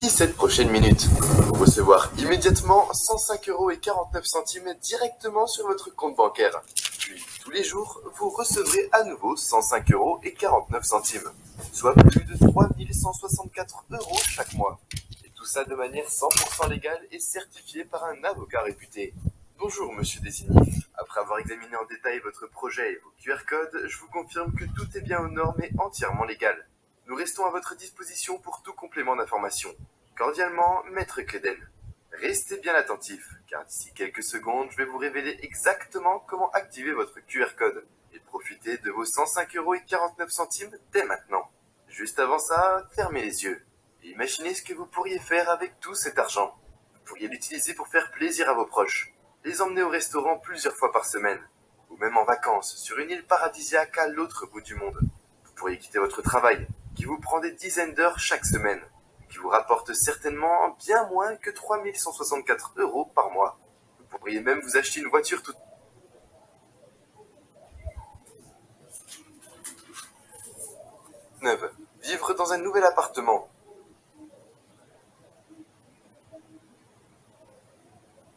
17 prochaines minutes. Recevoir immédiatement 105,49 € directement sur votre compte bancaire. Puis, tous les jours, vous recevrez à nouveau 105,49 €, soit plus de 3 164 € chaque mois. Et tout ça de manière 100% légale et certifiée par un avocat réputé. Bonjour, monsieur Désigny. Après avoir examiné en détail votre projet et vos QR codes, je vous confirme que tout est bien aux normes et entièrement légal. Nous restons à votre disposition pour tout complément d'information. Cordialement, Maître Cléden. Restez bien attentif, car d'ici quelques secondes, je vais vous révéler exactement comment activer votre QR code et profiter de vos 105,49 € dès maintenant. Juste avant ça, fermez les yeux et imaginez ce que vous pourriez faire avec tout cet argent. Vous pourriez l'utiliser pour faire plaisir à vos proches, les emmener au restaurant plusieurs fois par semaine, ou même en vacances sur une île paradisiaque à l'autre bout du monde. Vous pourriez quitter votre travail, qui vous prend des dizaines d'heures chaque semaine, qui vous rapporte certainement bien moins que 3 164 € par mois. Vous pourriez même vous acheter une voiture toute neuve, vivre dans un nouvel appartement,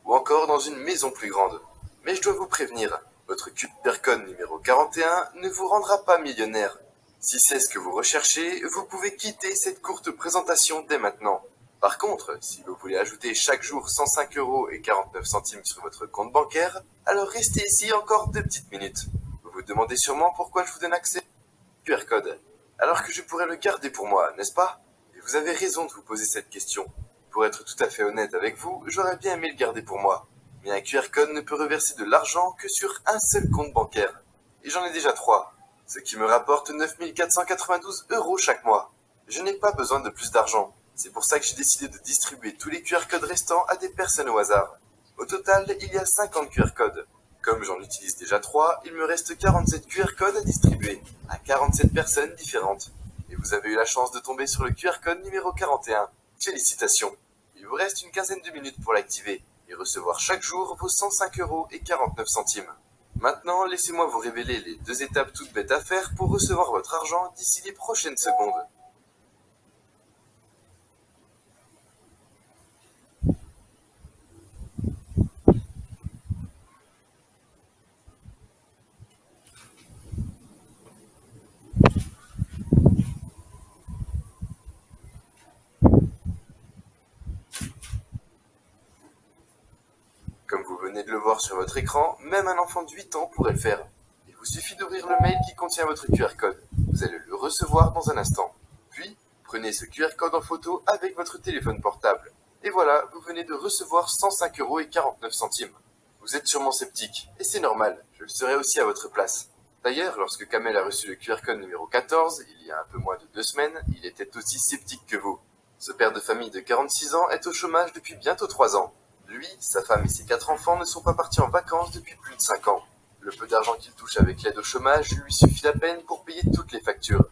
ou encore dans une maison plus grande. Mais je dois vous prévenir, votre QR code numéro 41 ne vous rendra pas millionnaire. Si c'est ce que vous recherchez, vous pouvez quitter cette courte présentation dès maintenant. Par contre, si vous voulez ajouter chaque jour 105,49 € sur votre compte bancaire, alors restez ici encore 2 petites minutes. Vous vous demandez sûrement pourquoi je vous donne accès au QR code, alors que je pourrais le garder pour moi, n'est-ce pas? Et vous avez raison de vous poser cette question. Pour être tout à fait honnête avec vous, j'aurais bien aimé le garder pour moi. Mais un QR code ne peut reverser de l'argent que sur un seul compte bancaire. Et j'en ai déjà 3, ce qui me rapporte 9 492 € chaque mois. Je n'ai pas besoin de plus d'argent. C'est pour ça que j'ai décidé de distribuer tous les QR codes restants à des personnes au hasard. Au total, il y a 50 QR codes. Comme j'en utilise déjà 3, il me reste 47 QR codes à distribuer à 47 personnes différentes. Et vous avez eu la chance de tomber sur le QR code numéro 41. Félicitations. Il vous reste une quinzaine de minutes pour l'activer et recevoir chaque jour vos 105,49 €. Maintenant, laissez-moi vous révéler les 2 étapes toutes bêtes à faire pour recevoir votre argent d'ici les prochaines secondes. Comme vous venez de le voir sur votre écran, même un enfant de 8 ans pourrait le faire. Il vous suffit d'ouvrir le mail qui contient votre QR code. Vous allez le recevoir dans un instant. Puis, prenez ce QR code en photo avec votre téléphone portable. Et voilà, vous venez de recevoir 105,49 €. Vous êtes sûrement sceptique, et c'est normal, je le serai aussi à votre place. D'ailleurs, lorsque Kamel a reçu le QR code numéro 14, il y a un peu moins de 2 semaines, il était aussi sceptique que vous. Ce père de famille de 46 ans est au chômage depuis bientôt 3 ans. Lui, sa femme et ses 4 enfants ne sont pas partis en vacances depuis plus de 5 ans. Le peu d'argent qu'il touche avec l'aide au chômage lui suffit à peine pour payer toutes les factures.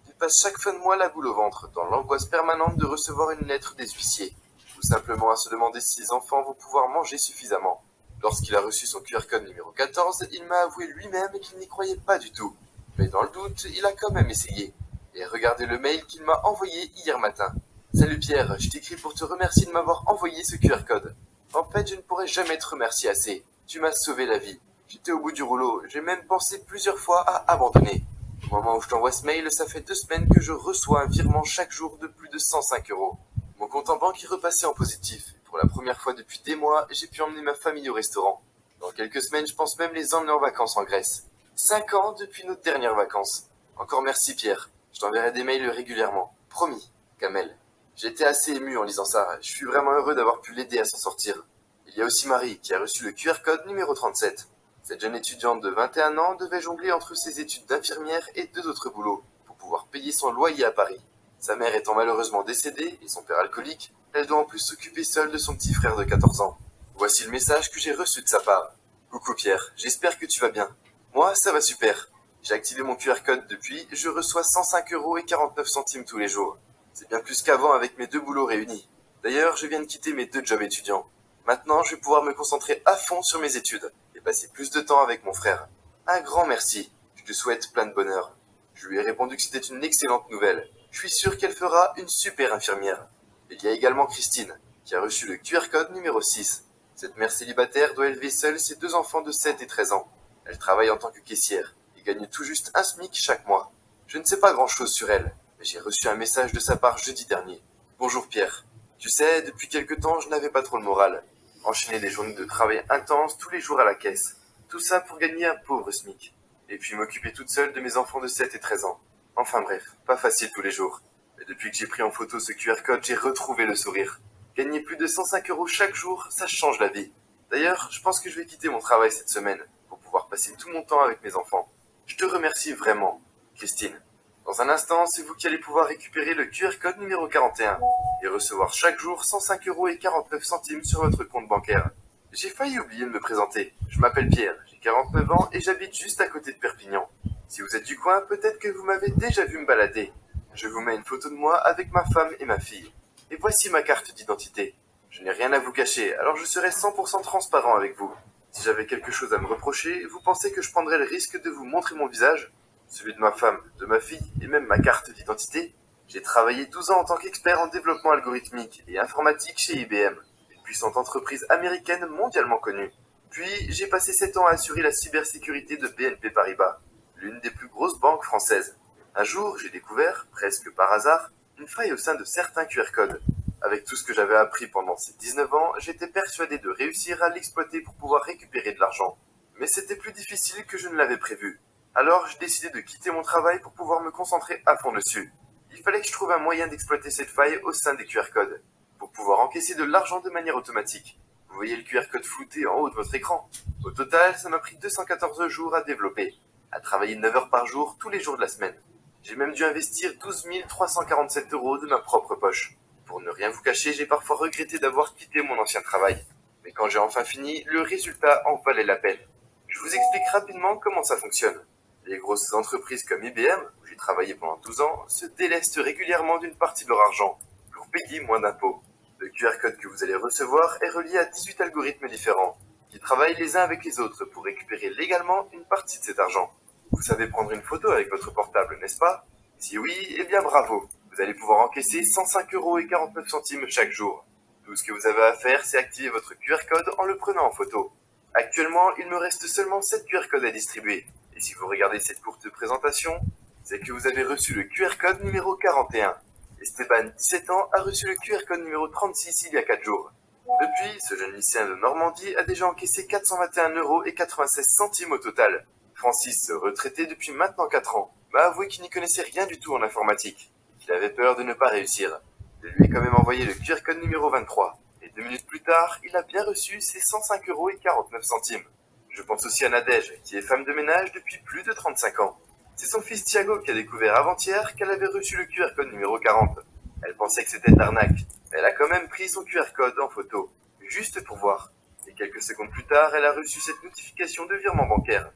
Il passe chaque fin de mois la boule au ventre, dans l'angoisse permanente de recevoir une lettre des huissiers, tout simplement à se demander si ses enfants vont pouvoir manger suffisamment. Lorsqu'il a reçu son QR code numéro 14, il m'a avoué lui-même qu'il n'y croyait pas du tout. Mais dans le doute, il a quand même essayé. Et regardez le mail qu'il m'a envoyé hier matin. Salut Pierre, je t'écris pour te remercier de m'avoir envoyé ce QR code. En fait, je ne pourrais jamais te remercier assez. Tu m'as sauvé la vie. J'étais au bout du rouleau. J'ai même pensé plusieurs fois à abandonner. Au moment où je t'envoie ce mail, ça fait 2 semaines que je reçois un virement chaque jour de plus de 105 €. Mon compte en banque est repassé en positif. Pour la première fois depuis des mois, j'ai pu emmener ma famille au restaurant. Dans quelques semaines, je pense même les emmener en vacances en Grèce. 5 ans depuis nos dernières vacances. Encore merci Pierre. Je t'enverrai des mails régulièrement. Promis. Kamel. J'étais assez ému en lisant ça. Je suis vraiment heureux d'avoir pu l'aider à s'en sortir. Il y a aussi Marie, qui a reçu le QR code numéro 37. Cette jeune étudiante de 21 ans devait jongler entre ses études d'infirmière et 2 autres boulots pour pouvoir payer son loyer à Paris. Sa mère étant malheureusement décédée et son père alcoolique, elle doit en plus s'occuper seule de son petit frère de 14 ans. Voici le message que j'ai reçu de sa part. Coucou Pierre, j'espère que tu vas bien. Moi, ça va super. J'ai activé mon QR code depuis, je reçois 105,49 € tous les jours. C'est bien plus qu'avant avec mes 2 boulots réunis. D'ailleurs, je viens de quitter mes 2 jobs étudiants. Maintenant, je vais pouvoir me concentrer à fond sur mes études et passer plus de temps avec mon frère. Un grand merci. Je te souhaite plein de bonheur. Je lui ai répondu que c'était une excellente nouvelle. Je suis sûr qu'elle fera une super infirmière. Il y a également Christine, qui a reçu le QR code numéro 6. Cette mère célibataire doit élever seule ses deux enfants de 7 et 13 ans. Elle travaille en tant que caissière et gagne tout juste un SMIC chaque mois. Je ne sais pas grand-chose sur elle, mais j'ai reçu un message de sa part jeudi dernier. Bonjour Pierre. Tu sais, depuis quelque temps, je n'avais pas trop le moral. Enchaîner des journées de travail intenses tous les jours à la caisse. Tout ça pour gagner un pauvre SMIC. Et puis m'occuper toute seule de mes enfants de 7 et 13 ans. Enfin bref, pas facile tous les jours. Mais depuis que j'ai pris en photo ce QR code, j'ai retrouvé le sourire. Gagner plus de 105 euros chaque jour, ça change la vie. D'ailleurs, je pense que je vais quitter mon travail cette semaine pour pouvoir passer tout mon temps avec mes enfants. Je te remercie vraiment, Christine. Dans un instant, c'est vous qui allez pouvoir récupérer le QR code numéro 41 et recevoir chaque jour 105 euros et 49 centimes sur votre compte bancaire. J'ai failli oublier de me présenter. Je m'appelle Pierre, j'ai 49 ans et j'habite juste à côté de Perpignan. Si vous êtes du coin, peut-être que vous m'avez déjà vu me balader. Je vous mets une photo de moi avec ma femme et ma fille. Et voici ma carte d'identité. Je n'ai rien à vous cacher, alors je serai 100% transparent avec vous. Si j'avais quelque chose à me reprocher, vous pensez que je prendrais le risque de vous montrer mon visage? Celui de ma femme, de ma fille et même ma carte d'identité? J'ai travaillé 12 ans en tant qu'expert en développement algorithmique et informatique chez IBM, une puissante entreprise américaine mondialement connue. Puis, j'ai passé 7 ans à assurer la cybersécurité de BNP Paribas, l'une des plus grosses banques françaises. Un jour, j'ai découvert, presque par hasard, une faille au sein de certains QR codes. Avec tout ce que j'avais appris pendant ces 19 ans, j'étais persuadé de réussir à l'exploiter pour pouvoir récupérer de l'argent. Mais c'était plus difficile que je ne l'avais prévu. Alors, j'ai décidé de quitter mon travail pour pouvoir me concentrer à fond dessus. Il fallait que je trouve un moyen d'exploiter cette faille au sein des QR codes, pour pouvoir encaisser de l'argent de manière automatique. Vous voyez le QR code flouté en haut de votre écran. Au total, ça m'a pris 214 jours à développer, à travailler 9 heures par jour tous les jours de la semaine. J'ai même dû investir 12 347 euros de ma propre poche. Pour ne rien vous cacher, j'ai parfois regretté d'avoir quitté mon ancien travail. Mais quand j'ai enfin fini, le résultat en valait la peine. Je vous explique rapidement comment ça fonctionne. Les grosses entreprises comme IBM, où j'ai travaillé pendant 12 ans, se délestent régulièrement d'une partie de leur argent pour payer moins d'impôts. Le QR code que vous allez recevoir est relié à 18 algorithmes différents, qui travaillent les uns avec les autres pour récupérer légalement une partie de cet argent. Vous savez prendre une photo avec votre portable, n'est-ce pas? Si oui, eh bien bravo. Vous allez pouvoir encaisser 105 euros et 49 centimes chaque jour. Tout ce que vous avez à faire, c'est activer votre QR code en le prenant en photo. Actuellement, il me reste seulement 7 QR codes à distribuer. Et si vous regardez cette courte présentation, c'est que vous avez reçu le QR code numéro 41. Esteban, 17 ans, a reçu le QR code numéro 36 il y a 4 jours. Depuis, ce jeune lycéen de Normandie a déjà encaissé 421 euros et 96 centimes au total. Francis, retraité depuis maintenant 4 ans, m'a avoué qu'il n'y connaissait rien du tout en informatique, et qu'il avait peur de ne pas réussir. Je lui ai quand même envoyé le QR code numéro 23, et 2 minutes plus tard, il a bien reçu ses 105 euros et 49 centimes. Je pense aussi à Nadège, qui est femme de ménage depuis plus de 35 ans. C'est son fils Thiago qui a découvert avant-hier qu'elle avait reçu le QR code numéro 40. Elle pensait que c'était arnaque, mais elle a quand même pris son QR code en photo, juste pour voir. Et quelques secondes plus tard, elle a reçu cette notification de virement bancaire.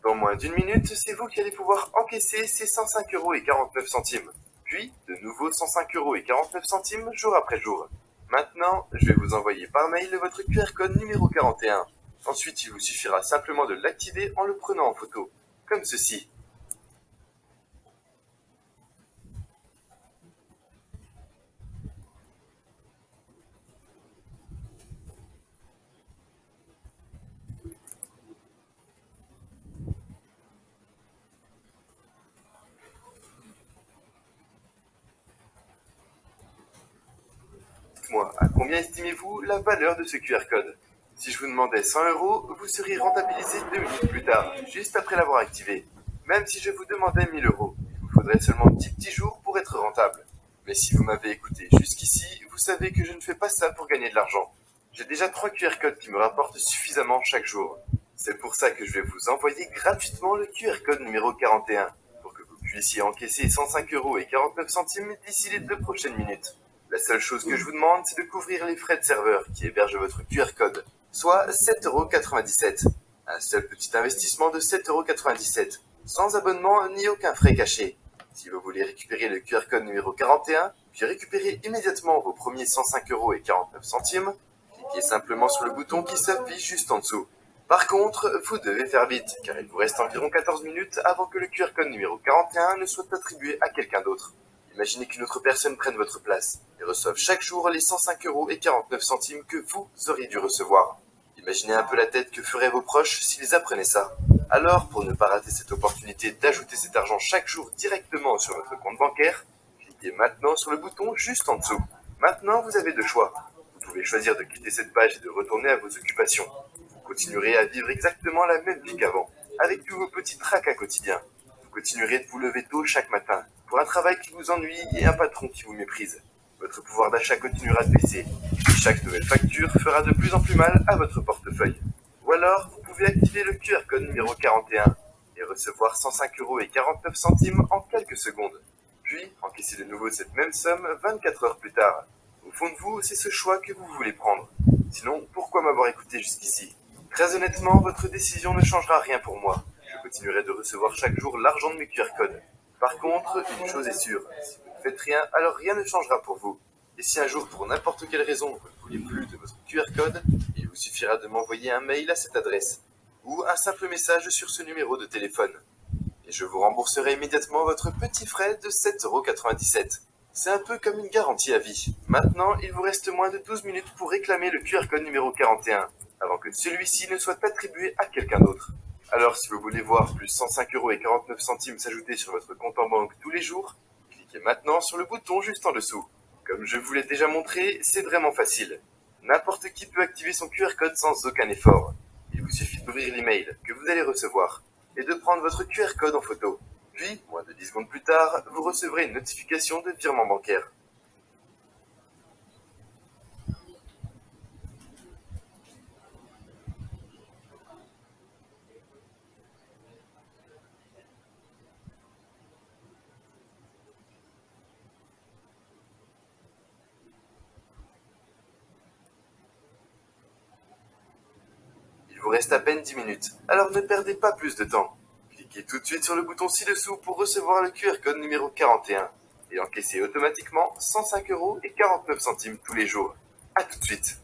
Dans moins d'une minute, c'est vous qui allez pouvoir encaisser ces 105 euros et 49 centimes. Puis, de nouveau 105 euros et 49 centimes jour après jour. Maintenant, je vais vous envoyer par mail votre QR code numéro 41. Ensuite, il vous suffira simplement de l'activer en le prenant en photo, comme ceci. Dites-moi, à combien estimez-vous la valeur de ce QR code? Si je vous demandais 100 euros, vous seriez rentabilisé 2 minutes plus tard, juste après l'avoir activé. Même si je vous demandais 1000 euros, il vous faudrait seulement 10 petits jours pour être rentable. Mais si vous m'avez écouté jusqu'ici, vous savez que je ne fais pas ça pour gagner de l'argent. J'ai déjà 3 QR codes qui me rapportent suffisamment chaque jour. C'est pour ça que je vais vous envoyer gratuitement le QR code numéro 41, pour que vous puissiez encaisser 105 euros et 49 centimes d'ici les 2 prochaines minutes. La seule chose que je vous demande, c'est de couvrir les frais de serveur qui hébergent votre QR code, soit 7,97 euros. Un seul petit investissement de 7,97 euros, sans abonnement ni aucun frais caché. Si vous voulez récupérer le QR code numéro 41, puis récupérer immédiatement vos premiers 105 euros et 49 centimes, cliquez simplement sur le bouton qui s'affiche juste en dessous. Par contre, vous devez faire vite, car il vous reste environ 14 minutes avant que le QR code numéro 41 ne soit attribué à quelqu'un d'autre. Imaginez qu'une autre personne prenne votre place et reçoive chaque jour les 105,49 € que vous auriez dû recevoir. Imaginez un peu la tête que feraient vos proches s'ils apprenaient ça. Alors, pour ne pas rater cette opportunité d'ajouter cet argent chaque jour directement sur votre compte bancaire, cliquez maintenant sur le bouton juste en dessous. Maintenant, vous avez deux choix. Vous pouvez choisir de quitter cette page et de retourner à vos occupations. Vous continuerez à vivre exactement la même vie qu'avant, avec tous vos petits tracas quotidiens. Vous continuerez de vous lever tôt chaque matin, pour un travail qui vous ennuie et un patron qui vous méprise. Votre pouvoir d'achat continuera de baisser, et chaque nouvelle facture fera de plus en plus mal à votre portefeuille. Ou alors, vous pouvez activer le QR code numéro 41 et recevoir 105,49 € en quelques secondes. Puis, encaisser de nouveau cette même somme 24 heures plus tard. Au fond de vous, c'est ce choix que vous voulez prendre. Sinon, pourquoi m'avoir écouté jusqu'ici? Très honnêtement, votre décision ne changera rien pour moi. Je continuerai de recevoir chaque jour l'argent de mes QR codes. Par contre, une chose est sûre, si vous ne faites rien, alors rien ne changera pour vous. Et si un jour, pour n'importe quelle raison, vous ne voulez plus de votre QR code, il vous suffira de m'envoyer un mail à cette adresse, ou un simple message sur ce numéro de téléphone. Et je vous rembourserai immédiatement votre petit frais de 7,97 €. C'est un peu comme une garantie à vie. Maintenant, il vous reste moins de 12 minutes pour réclamer le QR code numéro 41, avant que celui-ci ne soit attribué à quelqu'un d'autre. Alors, si vous voulez voir plus 105,49 € s'ajouter sur votre compte en banque tous les jours, cliquez maintenant sur le bouton juste en dessous. Comme je vous l'ai déjà montré, c'est vraiment facile. N'importe qui peut activer son QR code sans aucun effort. Il vous suffit d'ouvrir l'email que vous allez recevoir et de prendre votre QR code en photo. Puis, moins de 10 secondes plus tard, vous recevrez une notification de virement bancaire. Il vous reste à peine 10 minutes, alors ne perdez pas plus de temps. Cliquez tout de suite sur le bouton ci-dessous pour recevoir le QR code numéro 41 et encaisser automatiquement 105,49 € tous les jours. A tout de suite.